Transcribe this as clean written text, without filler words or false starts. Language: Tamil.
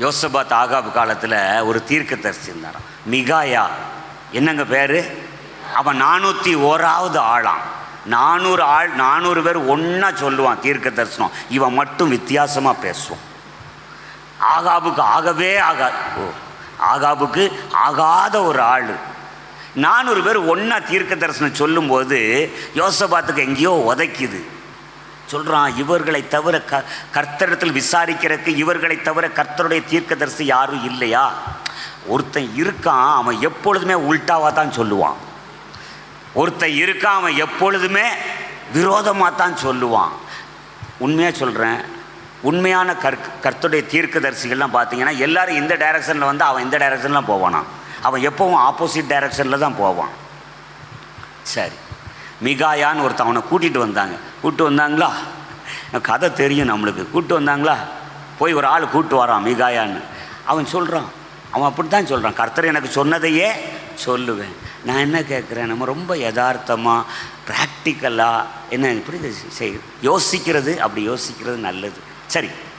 யோசபாத் ஆகாபு காலத்தில் ஒரு தீர்க்கதரிசி இருந்தாராம், மிகாயா. என்னங்க பேர்? அவன் 401வது ஆளாம். 400 பேர் ஒன்றா சொல்லுவான் தீர்க்க தரிசனம், இவன் மட்டும் வித்தியாசமாக பேசுவான். ஆகாபுக்கு ஆகாபுக்கு ஆகாத ஒரு ஆள். 400 பேர் ஒன்றா தீர்க்க தரிசனம் சொல்லும்போது யோசபாத்துக்கு எங்கேயோ உதைக்குது. சொல்கிறான், இவர்களை தவிர கர்த்தரிடத்தில் விசாரிக்கிறதுக்கு இவர்களை தவிர கர்த்தருடைய தீர்க்கதரிசி யாரும் இல்லையா? ஒருத்தன் இருக்கான், அவன் எப்பொழுதுமே உல்டாவாக தான் சொல்லுவான். ஒருத்தன் இருக்கான், அவன் எப்பொழுதுமே விரோதமாக தான் சொல்லுவான். உண்மையாக சொல்கிறேன், உண்மையான கர்த்தருடைய தீர்க்கதரிசிகள்லாம் பார்த்தீங்கன்னா எல்லாரும் இந்த டைரக்ஷனில் வந்து அவன் இந்த டைரக்ஷன்லாம் போவானா, அவன் எப்போவும் ஆப்போசிட் டைரக்ஷனில் தான் போவான். சரி, மிகாயான்னு ஒருத்தன் அவனை கூப்பிட்டு வந்தாங்களா, கதை தெரியும் நம்மளுக்கு. கூப்பிட்டு வந்தாங்களா, போய் ஒரு ஆள் கூப்பிட்டு வரான் மிகாயான்னு. அவன் சொல்கிறான், அவன் அப்படி தான் சொல்கிறான், கர்த்தர் எனக்கு சொன்னதையே சொல்லுவேன். நான் என்ன கேட்குறேன், நம்ம ரொம்ப யதார்த்தமாக ப்ராக்டிக்கலாக என்ன இப்படி யோசிக்கிறது, அப்படி யோசிக்கிறது நல்லது. சரி,